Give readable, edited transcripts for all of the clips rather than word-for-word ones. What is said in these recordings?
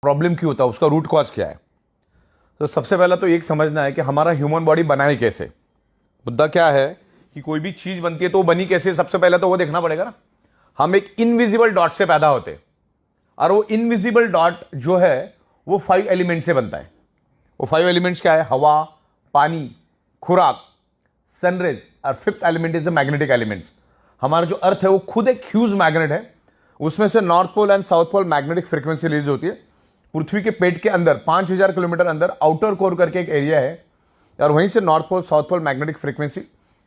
Problem क्यों होता है, उसका रूट कॉज क्या है। तो सबसे पहला तो एक समझना है कि हमारा ह्यूमन बॉडी बनाए कैसे। मुद्दा क्या है कि कोई भी चीज बनती है तो वो बनी कैसे, सबसे पहले तो वो देखना पड़ेगा ना। हम एक इनविजिबल डॉट से पैदा होते हैं और वो इनविजिबल डॉट जो है वो 5 एलिमेंट से बनता है। वो 5 एलिमेंट्स क्या है? हवा, पानी, खुराक, सनरेज और 5th element is the magnetic elements. हमारा जो अर्थ है वो खुद एक ह्यूज मैग्नेट है। उसमें से north pole and south pole magnetic frequency release होती है। पृथ्वी के पेट के अंदर 5000 किलोमीटर अंदर आउटर कोर करके एक एरिया है और वहीं से north pole south pole magnetic frequency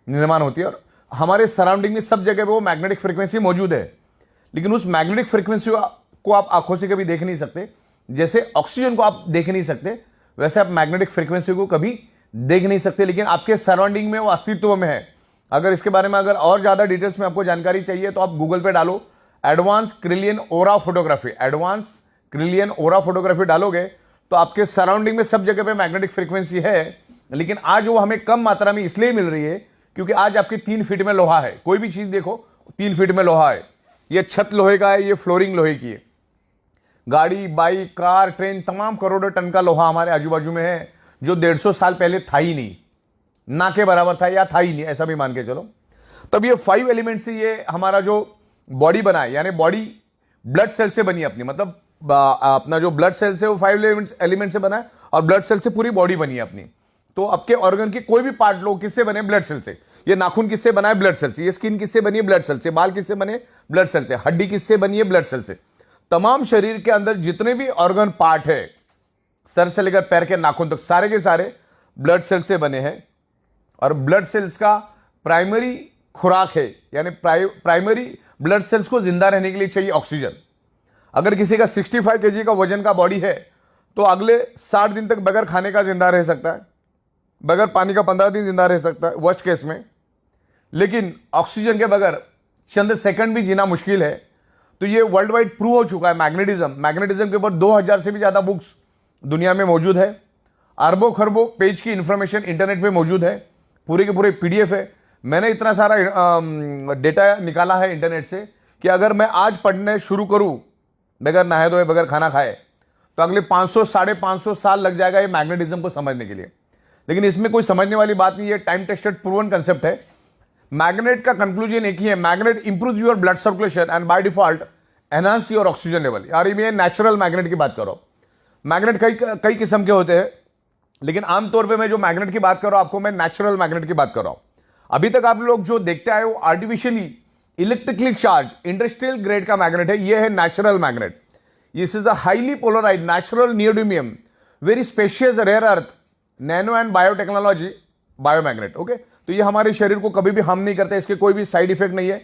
निर्माण होती है। और हमारे सराउंडिंग में सब जगह पे वो मैग्नेटिक फ्रीक्वेंसी मौजूद है, लेकिन उस मैग्नेटिक फ्रीक्वेंसी को आप आंखों से कभी देख नहीं सकते। जैसे ऑक्सीजन को आप देख नहीं सकते, वैसे आप मैग्नेटिक फ्रीक्वेंसी को कभी देख नहीं सकते, लेकिन आपके सराउंडिंग में वो अस्तित्व में है। अगर इसके बारे में अगर और ज्यादा डिटेल्स में आपको जानकारी चाहिए तो आप गूगल पे डालो एडवांस क्रिलियन ओरा फोटोग्राफी। एडवांस क्रिलियन ओरा फोटोग्राफी डालोगे तो आपके सराउंडिंग में सब जगह पे मैग्नेटिक फ्रीक्वेंसी है, लेकिन आज वो हमें कम मात्रा में इसलिए मिल रही है क्योंकि आज आपके 3 फीट में लोहा है। कोई भी चीज देखो 3 फीट में लोहा है। ये छत लोहे का है, ये फ्लोरिंग लोहे की है। गाड़ी, बाइक, कार, ट्रेन, तमाम करोड़ों टन का लोहा हमारे आजू बाजू में है जो 150 साल पहले था ही नहीं, ना के बराबर था या था ही नहीं, ऐसा भी मान के चलो। तब ये 5 एलिमेंट से ये हमारा जो बॉडी बना है, यानी बॉडी ब्लड सेल से बनी अपनी, मतलब अपना जो ब्लड सेल से वो 5 एलिमेंट से बना है और ब्लड सेल से पूरी बॉडी बनी है अपनी। तो आपके ऑर्गन के कोई भी पार्ट लो किससे बने? ब्लड सेल से। ये नाखून किससे बना है? ब्लड सेल से। ये स्किन किससे बनी है? ब्लड सेल से। बाल किससे बने? ब्लड सेल से। हड्डी किससे बनी है? ब्लड सेल से। तमाम शरीर के अंदर जितने भी ऑर्गन पार्ट है, सर से लेकर पैर के नाखून तक, सारे के सारे ब्लड सेल से बने हैं। और ब्लड सेल्स का प्राइमरी खुराक है, यानी प्राइमरी ब्लड सेल्स को जिंदा रहने के लिए चाहिए ऑक्सीजन। अगर किसी का 65 kg का वजन का बॉडी है तो अगले 60 दिन तक बगैर खाने का जिंदा रह सकता है, बगैर पानी का 15 दिन जिंदा रह सकता है वर्स्ट केस में। लेकिन ऑक्सीजन के बगैर चंद सेकंड भी जीना मुश्किल है। तो ये वर्ल्ड वाइड प्रूव हो चुका है। मैग्नेटिज्म के ऊपर 2000 से भी ज्यादा बुक्स दुनिया में मौजूद है। अरबों खरबों पेज की इंफॉर्मेशन इंटरनेट पे मौजूद है, पूरे के पूरे PDF है। मैंने इतना सारा डेटा निकाला है इंटरनेट से कि अगर मैं आज पढ़ने शुरू करूं बगैर नहाए धोए, बगैर खाना खाए, तो अगले 500 550 साल लग जाएगा ये मैग्नेटिज्म को समझने के लिए। लेकिन इसमें कोई समझने वाली बात नहीं है, टाइम टेस्टेड प्रूवन कंसेप्ट है। मैग्नेट का कंक्लूजन एक ही है, magnet improve your blood circulation and by default enhance your oxygen level. यार ये नेचुरल मैग्नेट की बात करो। मैग्नेट कई किस्म के होते हैं, लेकिन आमतौर पे मैं जो मैग्नेट की बात कर रहा हूं आपको, मैं नेचुरल मैग्नेट की बात कर रहा हूं। अभी तक आप लोग जो देखते आए वो artificially electrically charge industrial grade का मैग्नेट है। ये है natural magnet. This is a highly polarised natural neodymium very specious rare earth nano and biotechnology biomagnet. Okay, तो ये हमारे शरीर को कभी भी हार्म नहीं करता, इसके कोई भी साइड इफेक्ट नहीं है।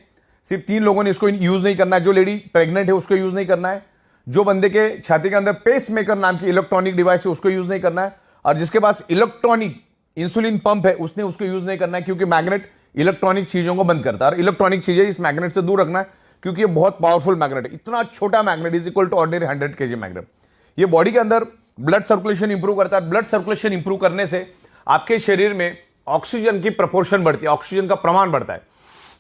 सिर्फ 3 लोगों ने इसको यूज नहीं करना है। जो लेडी प्रेग्नेंट है उसको यूज नहीं करना है, जो बंदे के छाती के अंदर पेस मेकर नाम की इलेक्ट्रॉनिक डिवाइस है उसको यूज नहीं करना है, और जिसके पास इलेक्ट्रॉनिक इंसुलिन पंप है उसने उसको यूज नहीं करना है, क्योंकि मैग्नेट इलेक्ट्रॉनिक चीजों को बंद करता है। और इलेक्ट्रॉनिक चीजें इस मैग्नेट से दूर रखना है, क्योंकि ये बहुत पावरफुल मैग्नेट है। इतना छोटा magnet is equal to ordinary 100 kg magnet. ये बॉडी के अंदर ब्लड सर्कुलेशन इंप्रूव करता है। ब्लड सर्कुलेशन इंप्रूव करने से आपके शरीर में ऑक्सीजन की प्रपोर्शन बढ़ती है, ऑक्सीजन का प्रमाण बढ़ता है।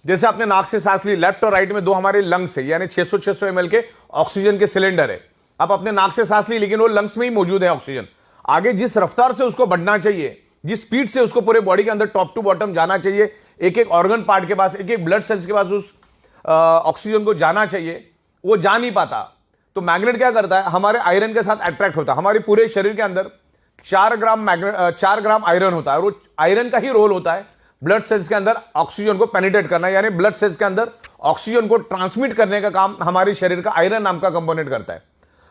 जैसे आपने नाक से सांस ली, लेफ्ट और राइट में 2 हमारे लंग्स है, यानी 600 ml के ऑक्सीजन के सिलेंडर है। आप अपने नाक से सांस ली, लेकिन वो लंग्स में ही मौजूद है ऑक्सीजन। आगे जिस रफ्तार से उसको बढ़ना चाहिए, जिस स्पीड से उसको पूरे बॉडी के अंदर टॉप टू बॉटम जाना चाहिए, एक एक ऑर्गन पार्ट के पास, एक एक ब्लड सेल्स के पास उस ऑक्सीजन को जाना चाहिए, वो जा नहीं पाता। तो मैग्नेट क्या करता है? हमारे आयरन के साथ अट्रैक्ट होता है। हमारे पूरे शरीर के अंदर 4 ग्राम आयरन होता है, और वो आयरन का ही रोल होता है ब्लड सेल्स के अंदर ऑक्सीजन को पेनिट्रेट करना, यानी ब्लड सेल्स के अंदर ऑक्सीजन को ट्रांसमिट करने का काम हमारे शरीर का आयरन नाम का कंपोनेंट करता है।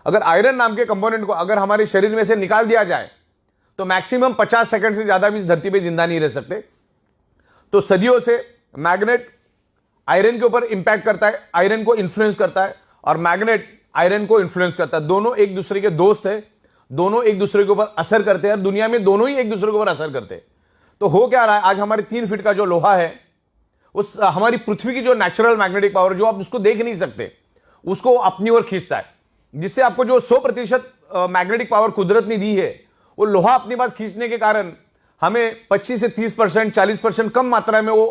अगर आयरन नाम के कंपोनेंट को अगर हमारे शरीर में से निकाल दिया जाए तो मैक्सिमम 50 सेकंड से ज्यादा भी इस धरती पे जिंदा नहीं रह सकते। तो सदियों से मैग्नेट आयरन के ऊपर इंपैक्ट करता है, आयरन को इन्फ्लुएंस करता है, और मैग्नेट आयरन को इन्फ्लुएंस करता है। दोनों एक दूसरे के दोस्त है, दोनों एक दूसरे के ऊपर असर करते हैं। दुनिया में दोनों ही एक दूसरे के ऊपर असर करते हैं। तो हो क्या रहा है, आज हमारे 3 फीट का जो लोहा है, उस हमारी पृथ्वी की जो नेचुरल मैग्नेटिक पावर, जो आप उसको देख नहीं सकते, उसको अपनी ओर खींचता है, जिससे आपको जो 100% मैग्नेटिक पावर कुदरत ने दी है, वो लोहा अपने पास खींचने के कारण हमें 25 से 30%, 40% कम मात्रा में वो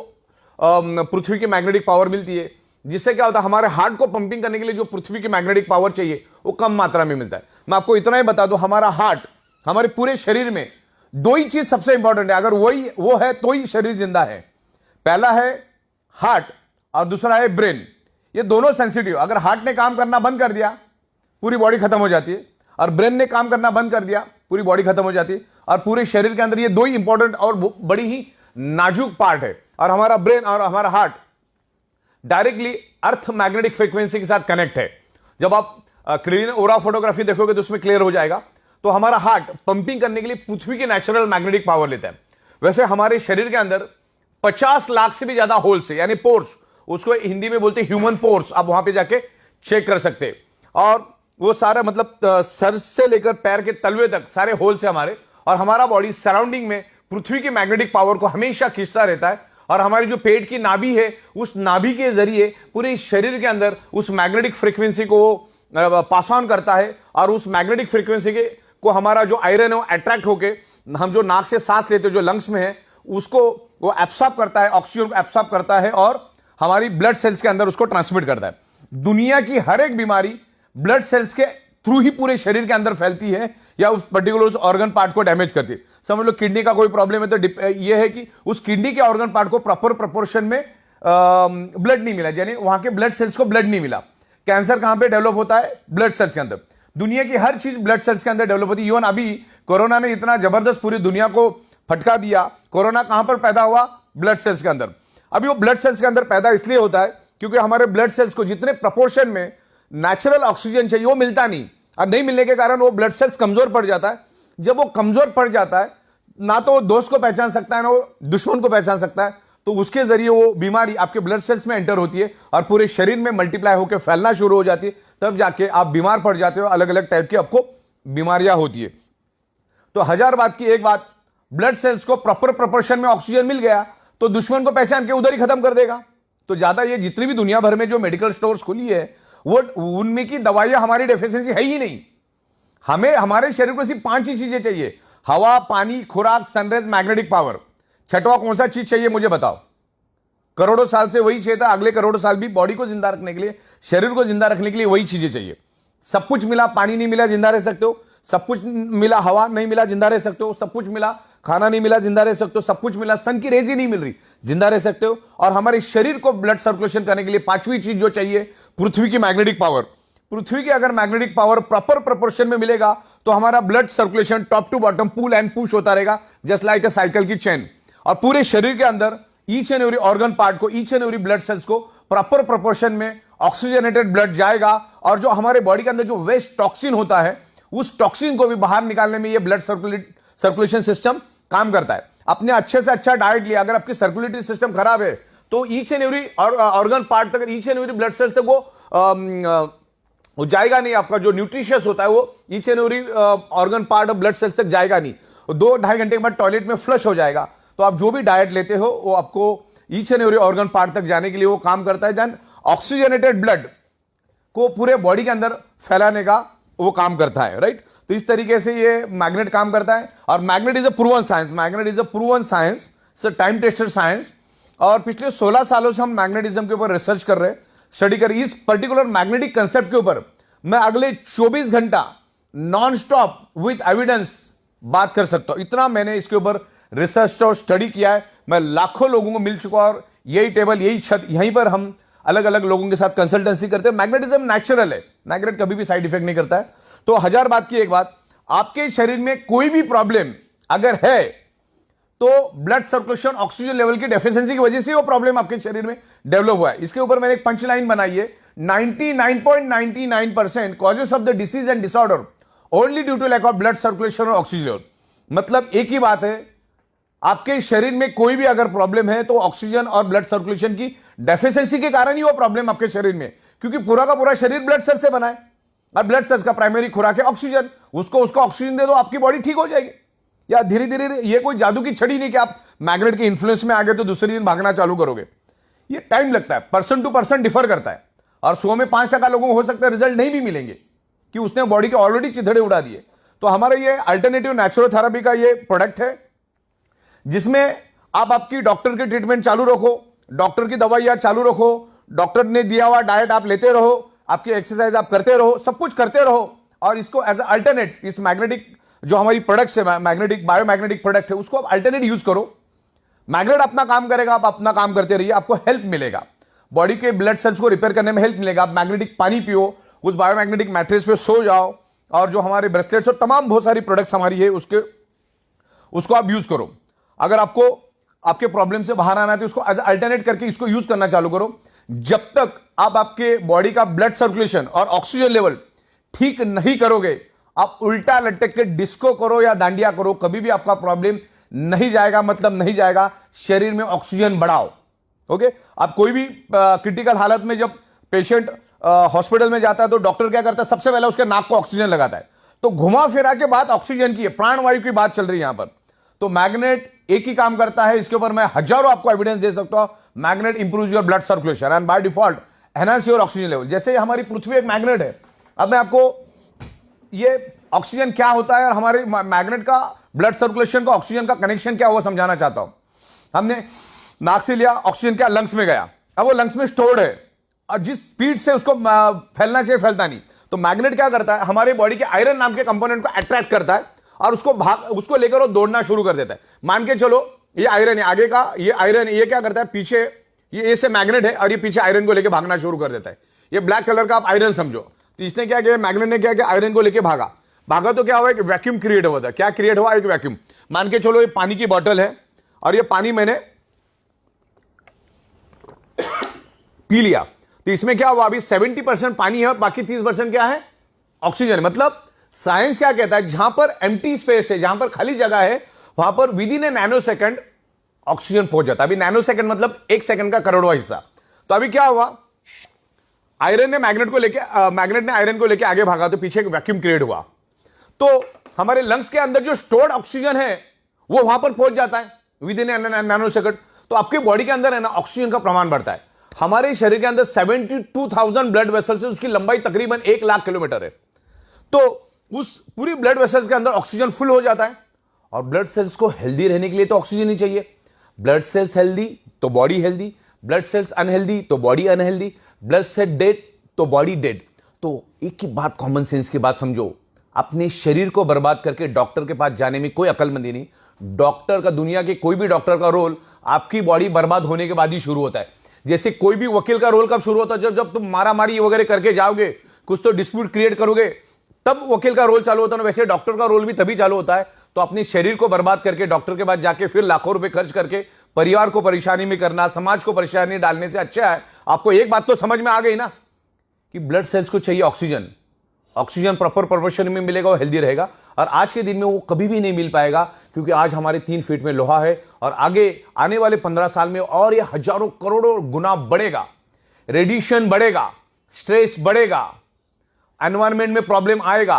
पृथ्वी की मैग्नेटिक पावर मिलती है। जिससे क्या होता है, हमारे हार्ट को पंपिंग करने के लिए जो पृथ्वी की मैग्नेटिक पावर चाहिए वो कम मात्रा में मिलता है। मैं आपको इतना ही बता दूं, हमारा हार्ट, हमारे पूरे शरीर में दो ही चीज सबसे इंपॉर्टेंट है, अगर वो है तो ही शरीर जिंदा है। पहला है हार्ट और दूसरा है ब्रेन। ये दोनों सेंसिटिव, अगर हार्ट ने काम करना बंद कर दिया पूरी बॉडी खत्म हो जाती है, और ब्रेन ने काम करना बंद कर दिया पूरी बॉडी खत्म हो जाती है। और पूरे शरीर के अंदर ये दो ही इंपॉर्टेंट और बड़ी ही नाजुक पार्ट है। और हमारा ब्रेन और हमारा heart directly earth magnetic frequency के साथ कनेक्ट है। जब आप क्लीन ओरा फोटोग्राफी देखोगे तो उसमें क्लियर हो जाएगा। तो हमारा हार्ट पंपिंग करने के लिए पृथ्वी की नेचुरल मैग्नेटिक पावर लेता है। वैसे हमारे शरीर के अंदर 50 लाख से भी ज्यादा होल्स है, यानी पोर्स, उसको हिंदी में बोलते हैं ह्यूमन पोर्स। आप वहां पे जाके चेक कर सकते हैं। और वो सारा मतलब सर से लेकर पैर के तलवे तक सारे होल्स है हमारे। और हमारा बॉडी सराउंडिंग में पृथ्वी की मैग्नेटिक पावर को हमेशा खींचता रहता है। और हमारी जो पेट की नाभि है, उस नाभि के जरिए पूरे शरीर के अंदर उस मैग्नेटिक फ्रीक्वेंसी को पास ऑन करता है। और उस मैग्नेटिक फ्रीक्वेंसी के को हमारा जो आयरन है वो अट्रैक्ट होके, हम जो नाक से सांस लेते हैं जो लंग्स में है, उसको वो एब्सॉर्ब करता है, ऑक्सीजन को एब्सॉर्ब करता है और हमारी ब्लड सेल्स के अंदर उसको ट्रांसमिट करता है। दुनिया की हर एक बीमारी ब्लड सेल्स के थ्रू ही पूरे शरीर के अंदर फैलती है या उस पर्टिकुलर उस ऑर्गन पार्ट को डैमेज करती है। समझ लो किडनी का कोई प्रॉब्लम है तो ये है कि उस किडनी के ऑर्गन पार्ट को प्रॉपर प्रोपोर्शन में ब्लड नहीं मिला, यानी वहां के ब्लड सेल्स को ब्लड नहीं मिला। कैंसर कहां पे डेवलप होता है? ब्लड सेल्स के अंदर। दुनिया की हर चीज ब्लड सेल्स के अंदर डेवलप होती है। इवन अभी कोरोना ने इतना जबरदस्त पूरी दुनिया को फटका दिया। कोरोना कहां पर पैदा हुआ? ब्लड सेल्स के अंदर। अभी वो ब्लड सेल्स के अंदर पैदा इसलिए होता है क्योंकि हमारे ब्लड सेल्स को जितने प्रपोर्शन में नेचुरल ऑक्सीजन चाहिए वो मिलता नहीं, और नहीं मिलने के कारण वो ब्लड सेल्स कमजोर पड़ जाता है। जब वो कमजोर पड़ जाता है, ना तो वो दोस्त को पहचान सकता है ना वो दुश्मन को पहचान सकता है, तो उसके जरिए वो बीमारी आपके ब्लड सेल्स में एंटर होती है और पूरे शरीर में मल्टीप्लाई होकर फैलना शुरू हो जाती है। तब जाके आप बीमार पड़ जाते हो, अलग अलग टाइप की आपको बीमारियां होती है। तो हजार बात की एक बात, ब्लड सेल्स को प्रॉपर प्रोपोर्शन में ऑक्सीजन मिल गया तो दुश्मन को पहचान के उधर ही खत्म कर देगा। तो ज्यादा ये जितनी भी दुनिया भर में जो मेडिकल स्टोर्स खुली है वो उनमें की दवाइयां हमारी डेफिशिएंसी है ही नहीं। हमें हमारे शरीर को सिर्फ 5 ही चीजें चाहिए: हवा, पानी, खुराक, सनराइज, मैग्नेटिक पावर। छठवां कौन सा चीज चाहिए मुझे बताओ? करोड़ों साल से वही चाहिए था, अगले करोड़ों साल भी बॉडी को जिंदा रखने के लिए, शरीर को जिंदा रखने के लिए वही चीजें चाहिए। सब कुछ मिला, पानी नहीं मिला जिंदा रह सकते हो। सब कुछ मिला, हवा नहीं मिला जिंदा रह सकते हो। सब कुछ मिला, खाना नहीं मिला जिंदा रह सकते हो। सब कुछ मिला, सन की रेज ही नहीं मिल रही, जिंदा रह सकते हो। और हमारे शरीर को ब्लड सर्कुलेशन करने के लिए 5वीं चीज जो चाहिए, पृथ्वी की मैग्नेटिक पावर। पृथ्वी की अगर मैग्नेटिक पावर प्रॉपर प्रोपोर्शन में मिलेगा तो हमारा blood circulation top to bottom pull and push होता रहेगा, जस्ट लाइक अ साइकिल की चेन। और पूरे शरीर के अंदर each and every organ part को, each and every blood cells को प्रॉपर प्रोपोर्शन में ऑक्सीजनेटेड ब्लड जाएगा। और जो हमारे बॉडी के अंदर जो वेस्ट टॉक्सिन होता है, उस टॉक्सिन को भी बाहर निकालने में ये ब्लड सर्कुलेशन सिस्टम काम करता है। अपने अच्छे से अच्छा डाइट लिया, अगर आपकी सर्कुलेटरी सिस्टम खराब है तो each and every organ part तक, each and every blood cells तक वो जाएगा नहीं। आपका जो न्यूट्रिशियस होता है वो each and every organ part of blood cells तक जाएगा नहीं। 2-2.5 घंटे के बाद टॉयलेट में फ्लश हो जाएगा। तो आप जो भी डाइट लेते हो वो आपको each and every organ part तक जाने के लिए वो काम करता है। देन ऑक्सीजनेटेड ब्लड को पूरे बॉडी के अंदर फैलाने का वो काम करता है, राइट। तो इस तरीके से ये मैग्नेट काम करता है। और magnet is a proven science, magnet is a proven science, time tested science. और पिछले 16 सालों से हम मैग्नेटिज्म के ऊपर रिसर्च कर रहे हैं, स्टडी कर रहे हैं। इस पर्टिकुलर मैग्नेटिक कंसेप्ट के ऊपर मैं अगले 24 घंटा नॉन स्टॉप विद एविडेंस बात कर सकता हूं। इतना मैंने इसके ऊपर रिसर्च और स्टडी किया है। मैं लाखों लोगों को मिल चुका और यही टेबल, यही छत, यहीं पर हम अलग अलग लोगों के साथ कंसल्टेंसी करते हैं। मैग्नेटिज्म नेचुरल है, मैग्नेट कभी भी साइड इफेक्ट नहीं करता है। तो हजार बात की एक बात, आपके शरीर में कोई भी प्रॉब्लम अगर है तो ब्लड सर्कुलेशन, ऑक्सीजन लेवल की डेफिशिएंसी की वजह से वो प्रॉब्लम आपके शरीर में डेवलप हुआ है। इसके ऊपर मैंने एक पंच लाइन बनाई है, 99.99% causes of the disease and disorder only due to lack of blood circulation और ऑक्सीजन लेवल। मतलब एक ही बात है, आपके शरीर में कोई भी अगर प्रॉब्लम है तो ऑक्सीजन और ब्लड सर्कुलेशन की डेफिशिएंसी के कारण ही वो प्रॉब्लम आपके शरीर में, क्योंकि पूरा का पूरा शरीर ब्लड सेल से बना है और ब्लड सेल्स का प्राइमरी खुराक है ऑक्सीजन। उसको ऑक्सीजन दे दो, आपकी बॉडी ठीक हो जाएगी। या धीरे धीरे, ये कोई जादू की छड़ी नहीं कि आप मैग्नेट के इन्फ्लुएंस में आ गए तो दूसरे दिन भागना चालू करोगे। ये टाइम लगता है, पर्सन टू पर्सन डिफर करता है। और 100 में 5% लोगों को हो सकता है रिजल्ट नहीं भी मिलेंगे कि उसने बॉडी के ऑलरेडी चिथड़े उड़ा दिए। तो हमारा ये अल्टरनेटिव नेचुरल थेरेपी का ये प्रोडक्ट है, जिसमें आप आपकी डॉक्टर की ट्रीटमेंट चालू रखो, डॉक्टर की दवाइयां चालू रखो, डॉक्टर ने दिया हुआ डाइट आप लेते रहो, आपकी एक्सरसाइज आप करते रहो, सब कुछ करते रहो, और इसको एज अल्टरनेट, इस मैग्नेटिक जो हमारी प्रोडक्ट्स है, मैग्नेटिक बायोमैग्नेटिक प्रोडक्ट है, उसको आप अल्टरनेट यूज करो। मैग्नेट अपना काम करेगा, आप अपना काम करते रहिए, आपको हेल्प मिलेगा, बॉडी के ब्लड सेल्स को रिपेयर करने में हेल्प मिलेगा। आप मैग्नेटिक पानी पियो, उस बायोमैग्नेटिक मैट्रेस पे सो जाओ, और जो हमारे ब्रेसलेट्स और तमाम बहुत सारी प्रोडक्ट्स हमारी है उसको आप यूज करो। अगर आपको आपके प्रॉब्लम से बाहर आना है तो उसको एज अल्टरनेट करके इसको यूज करना चालू करो। जब तक आप आपके बॉडी का ब्लड सर्कुलेशन और ऑक्सीजन लेवल ठीक नहीं करोगे, आप उल्टा लटक के डिस्को करो या दांडिया करो, कभी भी आपका प्रॉब्लम नहीं जाएगा, मतलब नहीं जाएगा। शरीर में ऑक्सीजन बढ़ाओ। ओके, आप कोई भी क्रिटिकल हालत में जब पेशेंट हॉस्पिटल में जाता है तो डॉक्टर क्या करता है, सबसे पहले उसके नाक को ऑक्सीजन लगाता है। तो घुमा फिरा के बात ऑक्सीजन की है, प्राणवायु की बात चल रही है यहां पर। तो मैग्नेट एक ही काम करता है, इसके ऊपर मैं हजारों आपको एविडेंस दे सकता हूं। Magnet improve your blood circulation and by default enhance your oxygen level. जैसे हमारी पृथ्वी एक मैग्नेट है, अब मैं आपको ये ऑक्सीजन क्या होता है और हमारे मैग्नेट का ब्लड सर्कुलेशन का ऑक्सीजन का कनेक्शन क्या हुआ समझाना चाहता हूं। हमने नाक से लिया, ऑक्सीजन क्या लंग्स में गया, अब वो लंग्स में स्टोर्ड है, और जिस स्पीड से उसको फैलना चाहिए फैलता नहीं। तो मैग्नेट क्या करता है, हमारे बॉडी के आयरन नाम के कंपोनेंट को अट्रैक्ट करता है और उसको लेकर वो दौड़ना शुरू कर देता है। मान के चलो ये आयरन है, आगे का ये आयरन, ये क्या करता है, पीछे ये से मैग्नेट है और ये पीछे आयरन को लेकर भागना शुरू कर देता है। ये ब्लैक कलर का आप आयरन समझो। तो इसने क्या किया, मैग्नेट ने क्या किया, आयरन को लेकर भागा तो क्या हुआ, एक वैक्यूम क्रिएट हुआ था। क्या क्रिएट हुआ, एक वैक्यूम। मान के चलो ये पानी की बोतल है और ये पानी मैंने पी लिया, तो इसमें क्या हुआ, अभी 70% पानी है और बाकी 30% क्या है, ऑक्सीजन। मतलब साइंस क्या कहता है, जहां पर एम्प्टी स्पेस है, जहां पर खाली जगह है, वहां पर with in A nano second oxygen पहुंच जाता है। अभी नैनो सेकंड मतलब 1 सेकंड का करोड़वां हिस्सा। तो अभी क्या हुआ, आयरन ने मैग्नेट ने आयरन को लेकर आगे भागा, तो पीछे एक वैक्यूम क्रिएट हुआ। तो हमारे लंग्स के अंदर जो स्टोर्ड ऑक्सीजन है वो वहां पर पहुंच जाता है विद इन नैनो सेकंड। तो आपके बॉडी के अंदर है ना, ऑक्सीजन का प्रमाण बढ़ता है। हमारे शरीर के अंदर 72,000 ब्लड वेसल्स है, उसकी लंबाई तकरीबन 1 लाख किलोमीटर है। तो उस पूरी ब्लड वेसल्स के अंदर ऑक्सीजन फुल हो जाता है। और ब्लड सेल्स को हेल्दी रहने के लिए तो ऑक्सीजन ही चाहिए। ब्लड सेल्स हेल्दी तो body healthy, blood cells unhealthy तो body unhealthy, blood cell dead तो बॉडी डेड। तो एक ही बात, कॉमन सेंस की बात समझो, अपने शरीर को बर्बाद करके डॉक्टर के पास जाने में कोई अकलमंदी नहीं। डॉक्टर का, दुनिया के कोई भी डॉक्टर का रोल आपकी बॉडी बर्बाद होने के बाद ही शुरू होता है। जैसे कोई भी वकील का रोल कब शुरू होता है, जब तुम मारामारी वगैरह करके जाओगे, कुछ तो डिस्प्यूट क्रिएट करोगे, तब वकील का रोल चालू होता है। वैसे डॉक्टर का रोल भी तभी चालू होता है। तो अपने शरीर को बर्बाद करके डॉक्टर के पास जाके फिर लाखों रुपए खर्च करके परिवार को परेशानी में करना, समाज को परेशानी डालने से अच्छा है आपको एक बात तो समझ में आ गई ना, कि ब्लड सेल्स को चाहिए ऑक्सीजन। ऑक्सीजन प्रॉपर प्रोपोर्शन में मिलेगा, वो हेल्दी रहेगा। और आज के दिन में वो कभी भी नहीं मिल पाएगा, क्योंकि आज हमारे 3 फीट में लोहा है, और आगे आने वाले 15 साल में और ये हजारों करोड़ों गुना बढ़ेगा। रेडिएशन बढ़ेगा, स्ट्रेस बढ़ेगा, एनवायरमेंट में प्रॉब्लम आएगा,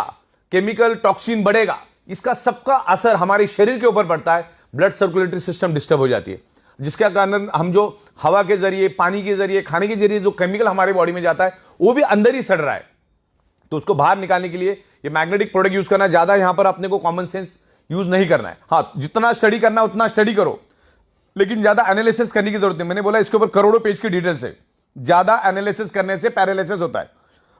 केमिकल टॉक्सिन बढ़ेगा। इसका सबका असर हमारे शरीर के ऊपर पड़ता है। ब्लड सर्कुलेटरी सिस्टम डिस्टर्ब हो जाती है, जिसके कारण हम जो हवा के जरिए, पानी के जरिए, खाने के जरिए जो केमिकल हमारे बॉडी में जाता है वो भी अंदर ही सड़ रहा है। तो उसको बाहर निकालने के लिए ये मैग्नेटिक प्रोडक्ट यूज करना, ज्यादा यहां पर अपने को कॉमन सेंस यूज नहीं करना है। हाँ, जितना स्टडी करना उतना स्टडी करो, लेकिन ज्यादा एनालिसिस करने की जरूरत नहीं। मैंने बोला इसके ऊपर करोड़ों पेज की डिटेल्स है। ज्यादा एनालिसिस करने से पैरालिसिस होता है।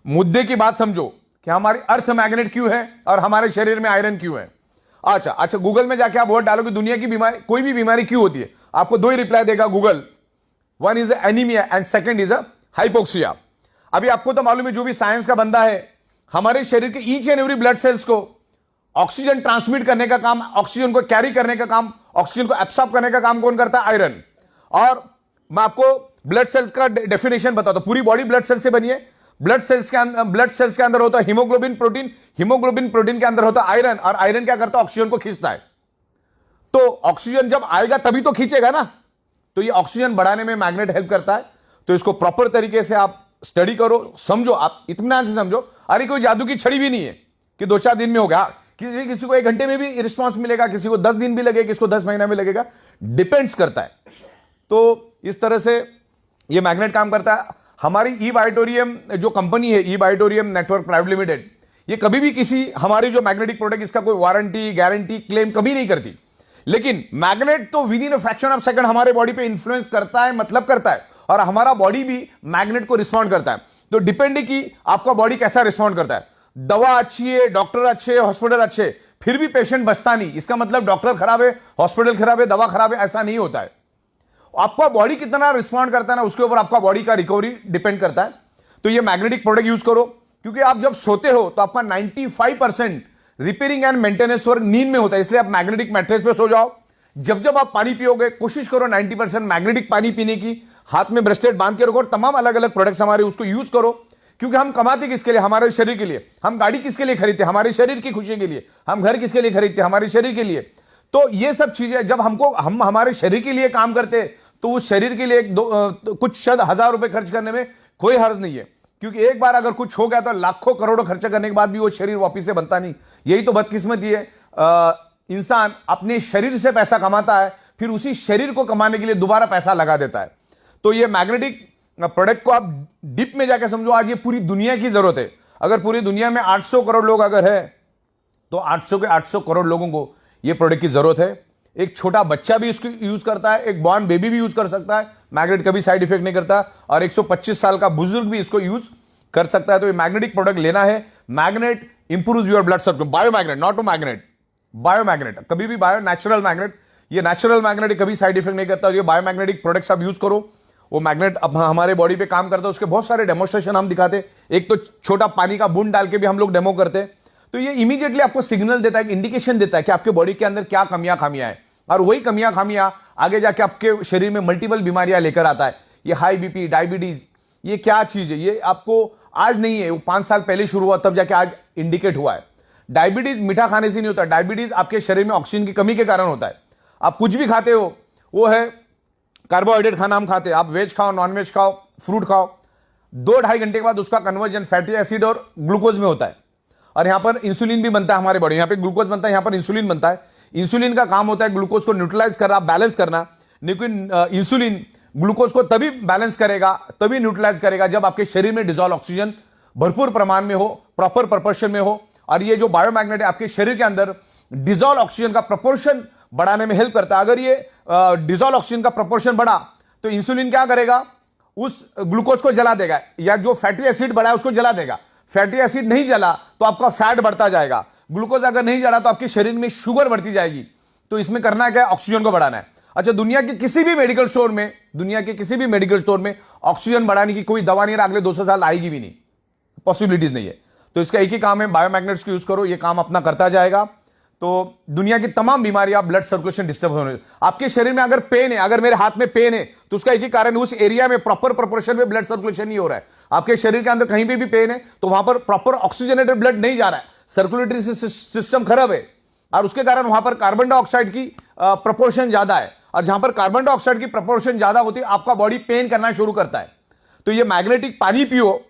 मुद्दे की बात समझो कि हमारी अर्थ मैग्नेट क्यों है और हमारे शरीर में आयरन क्यों है। अच्छा, गूगल में जाके आप वर्ड डालो कि दुनिया की बीमारी, कोई भी बीमारी क्यों होती है, आपको 2 ही रिप्लाई देगा Google. One is anaemia and second is hypoxia. अभी आपको तो मालूम है, जो भी साइंस का बंदा है, हमारे शरीर के each and every blood cells को ऑक्सीजन ट्रांसमिट करने का काम, ऑक्सीजन को कैरी करने का काम, ऑक्सीजन को एब्सॉर्ब करने का काम कौन करता है, आयरन। और मैं आपको ब्लड सेल्स का डेफिनेशन बताता हूं। पूरी बॉडी ब्लड सेल्स से बनी है। ब्लड सेल्स के अंदर होता है हीमोग्लोबिन प्रोटीन, हीमोग्लोबिन प्रोटीन के अंदर होता है आयरन, और आयरन क्या करता है, ऑक्सीजन को खींचता है। तो ऑक्सीजन जब आएगा तभी तो खींचेगा ना। तो ये ऑक्सीजन बढ़ाने में मैग्नेट हेल्प करता है। तो इसको प्रॉपर तरीके से आप स्टडी करो, समझो, आप इत्मीनान से समझो। अरे कोई जादू की छड़ी भी नहीं है कि 2-4 दिन में हो गया। किसी को 1 घंटे में भी रिस्पॉन्स मिलेगा, किसी को 10 दिन भी लगेगा, किसी को 10 महीना भी लगेगा, डिपेंड्स करता है। तो इस तरह से ये मैग्नेट काम करता है। हमारी ई बायोटोरियम जो कंपनी है, ई बायोटोरियम नेटवर्क प्राइवेट लिमिटेड, ये कभी भी किसी हमारी जो मैग्नेटिक प्रोडक्ट, इसका कोई वारंटी गारंटी क्लेम कभी नहीं करती। लेकिन मैग्नेट तो with in a fraction of second हमारे बॉडी पे इंफ्लुएंस करता है, मतलब करता है, और हमारा बॉडी भी मैग्नेट को रिस्पॉन्ड करता है। तो डिपेंड है कि आपका बॉडी कैसा रिस्पॉन्ड करता है। दवा अच्छी है, डॉक्टर अच्छे, हॉस्पिटल अच्छे, फिर भी पेशेंट बचता नहीं, इसका मतलब डॉक्टर खराब है, हॉस्पिटल खराब है, दवा खराब है, ऐसा नहीं होता है। आपका बॉडी कितना रिस्पॉन्ड करता है ना, उसके ऊपर आपका बॉडी का रिकवरी डिपेंड करता है। तो ये मैग्नेटिक प्रोडक्ट यूज करो, क्योंकि आप जब सोते हो तो आपका 95% रिपेयरिंग एंड मेंटेनेंस वर्क नींद में होता है, इसलिए आप मैग्नेटिक मैट्रेस पे सो जाओ। जब जब आप पानी पियोगे कोशिश करो 90% मैग्नेटिक पानी पीने की, हाथ में ब्रेसलेट बांध के रखो, और तमाम अलग अलग प्रोडक्ट्स हमारे उसको यूज करो। क्योंकि हम कमाते किसके लिए? हमारे शरीर के लिए। हम गाड़ी किसके लिए खरीदते? हमारे शरीर की खुशी के लिए। हम घर किसके लिए खरीदते? हमारे शरीर के लिए। तो ये सब चीजें जब हम हमारे शरीर के लिए काम करते हैं, तो उस शरीर के लिए कुछ शायद ₹1000 खर्च करने में कोई हर्ज नहीं है, क्योंकि एक बार अगर कुछ हो गया तो लाखों करोड़ों खर्चा करने के बाद भी वो शरीर वापिस से बनता नहीं। यही तो बदकिस्मती है। इंसान अपने शरीर से पैसा कमाता है, फिर उसी शरीर को कमाने के लिए दोबारा पैसा लगा देता है। तो ये मैग्नेटिक प्रोडक्ट को आप डीप में जाकर समझो, आज ये पूरी दुनिया की जरूरत है। अगर पूरी दुनिया में 800 करोड़ लोग अगर है, तो 800 के 800 करोड़ लोगों को ये प्रोडक्ट की जरूरत है। एक छोटा बच्चा भी इसको यूज करता है, एक बॉर्न बेबी भी यूज कर सकता है, मैग्नेट कभी साइड इफेक्ट नहीं करता, और 125 साल का बुजुर्ग भी इसको यूज कर सकता है। तो ये मैग्नेटिक प्रोडक्ट लेना है। Magnet improves your blood circulation. Biomagnet, not a magnet, biomagnet, कभी भी बायो, नेचुरल मैग्नेट। ये नेचुरल मैग्नेट कभी साइड इफेक्ट नहीं करता। ये बायोमैग्नेटिक प्रोडक्ट्स आप यूज करो। वो मैग्नेट अब हमारे बॉडी पे काम करता है, उसके बहुत सारे डेमोस्ट्रेशन हम दिखाते। एक तो छोटा पानी का बूंद डाल के भी हम लोग डेमो करते। तो ये इमीडिएटली आपको सिग्नल देता है, इंडिकेशन देता है कि आपके बॉडी के अंदर क्या कमियां खामियां हैं, और वही कमियां खामियां आगे जाके आपके शरीर में मल्टीपल बीमारियां लेकर आता है। ये हाई बीपी, डायबिटीज, ये क्या चीज है? ये आपको आज नहीं है, वो 5 साल पहले शुरू हुआ, तब जाके आज इंडिकेट हुआ है। डायबिटीज मीठा खाने से नहीं होता, डायबिटीज आपके शरीर में ऑक्सीजन की कमी के कारण होता है। आप कुछ भी खाते हो, वो है कार्बोहाइड्रेट खाना हम खाते हैं, आप वेज खाओ, नॉन वेज खाओ, फ्रूट खाओ, 2-2.5 घंटे के बाद उसका कन्वर्जन फैटी एसिड और ग्लूकोज में होता है। और यहां पर इंसुलिन भी बनता है हमारे बॉडी, यहां पे ग्लूकोज बनता है, यहां पर इंसुलिन बनता है। इंसुलिन का काम होता है ग्लूकोज को न्यूट्रलाइज करना, बैलेंस करना। लेकिन इंसुलिन ग्लूकोज को तभी बैलेंस करेगा, तभी न्यूट्रलाइज करेगा, जब आपके शरीर में डिजॉल्व ऑक्सीजन भरपूर प्रमाण में हो, प्रॉपर प्रपोर्शन में हो। और ये जो बायोमैग्नेट है आपके शरीर के अंदर डिजॉल्व ऑक्सीजन का प्रपोर्शन बढ़ाने में हेल्प करता है। अगर ये डिजॉल्व ऑक्सीजन का प्रपोर्शन बढ़ा तो इंसुलिन क्या करेगा? उस ग्लूकोज को जला देगा, या जो फैटी एसिड बढ़ा है उसको जला देगा। फैटी एसिड नहीं जला तो आपका फैट बढ़ता जाएगा, ग्लूकोज अगर नहीं जला तो आपके शरीर में शुगर बढ़ती जाएगी। तो इसमें करना क्या है? ऑक्सीजन को बढ़ाना है। अच्छा, दुनिया के किसी भी मेडिकल स्टोर में ऑक्सीजन बढ़ाने की कोई दवा नहीं है, अगले 200 साल आएगी भी नहीं, पॉसिबिलिटीज नहीं है। तो इसका एक ही काम है, बायोमैग्नेट्स को यूज करो, ये काम अपना करता जाएगा। तो दुनिया की तमाम बीमारियां, ब्लड सर्कुलेशन डिस्टर्ब होने, आपके शरीर में अगर पेन है, अगर मेरे हाथ में पेन है, तो उसका एक ही कारण, उस एरिया में प्रॉपर प्रोपोर्शन में ब्लड सर्कुलेशन नहीं हो रहा है। आपके शरीर के अंदर कहीं भी पेन है तो वहां पर प्रॉपर ऑक्सीजनेटेड ब्लड नहीं जा रहा है, सर्कुलेटरी सिस्टम खराब है, और उसके कारण वहां पर कार्बन डाइऑक्साइड की प्रोपोर्शन ज्यादा है। और जहां पर कार्बन डाइऑक्साइड की प्रोपोर्शन ज्यादा होती है, आपका बॉडी पेन करना शुरू करता है। तो ये मैग्नेटिक पानी पियो,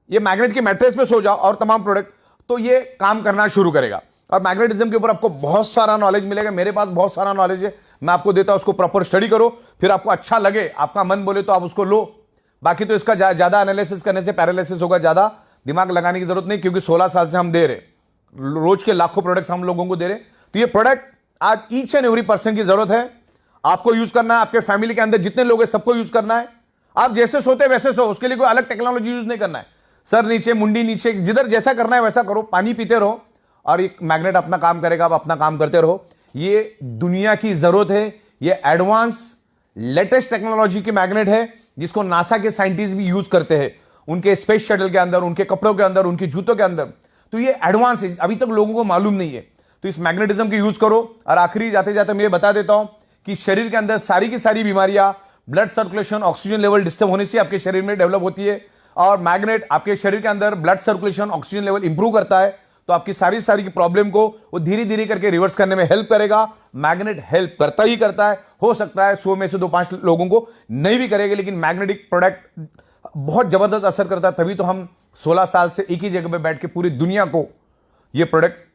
ये मैग्नेट के मैट्रेस पे सो जाओ, और तमाम प्रोडक्ट, तो ये काम करना शुरू करेगा। और मैग्नेटिज्म के ऊपर आपको बहुत सारा नॉलेज मिलेगा, मेरे पास बहुत सारा नॉलेज है, मैं आपको देता हूं, उसको प्रॉपर स्टडी करो, फिर आपको अच्छा लगे, आपका मन बोले तो आप उसको लो। बाकी तो इसका ज्यादा एनालिसिस करने से पैरालिसिस होगा, ज्यादा दिमाग लगाने की जरूरत नहीं, क्योंकि 16 साल से हम दे रहे, रोज के लाखों प्रोडक्ट्स हम लोगों को दे रहे। तो ये प्रोडक्ट आज ईच एंड एवरी पर्सन की जरूरत है, आपको यूज करना है, आपके फैमिली के अंदर जितने लोग हैं सबको यूज करना है। आप जैसे सोते वैसे सो, उसके लिए कोई अलग टेक्नोलॉजी यूज नहीं करना है। सर नीचे, मुंडी नीचे, जिधर जैसा करना है वैसा करो, पानी पीते रहो, और एक मैग्नेट अपना काम करेगा, आप अपना काम करते रहो। ये दुनिया की जरूरत है, ये एडवांस लेटेस्ट टेक्नोलॉजी की मैग्नेट है, जिसको नासा के साइंटिस्ट भी यूज करते हैं उनके स्पेस शटल के अंदर, उनके कपड़ों के अंदर, उनके जूतों के अंदर। तो ये एडवांस है, अभी तक लोगों को मालूम नहीं है। तो इस मैग्नेटिज्म को यूज करो। और आखिरी जाते जाते मैं ये बता देता हूं कि शरीर के अंदर सारी की सारी बीमारियां blood circulation, oxygen level disturb होने से आपके शरीर में डेवलप होती है, और मैग्नेट आपके शरीर के अंदर blood circulation, oxygen level improve करता है। तो आपकी सारी की प्रॉब्लम को वो धीरे धीरे करके रिवर्स करने में हेल्प करेगा। मैग्नेट हेल्प करता ही करता है। हो सकता है 100 में से 2-5 लोगों को नहीं भी करेगा, लेकिन मैग्नेटिक प्रोडक्ट बहुत जबरदस्त असर करता है। तभी तो हम 16 साल से एक ही जगह पे बैठ के पूरी दुनिया को ये प्रोडक्ट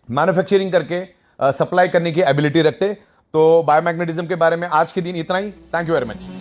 मैन्युफैक्चरिंग करके सप्लाई करने की एबिलिटी रखते। तो बायोमैग्नेटिज्म के बारे में आज के दिन इतना ही। Thank you very much.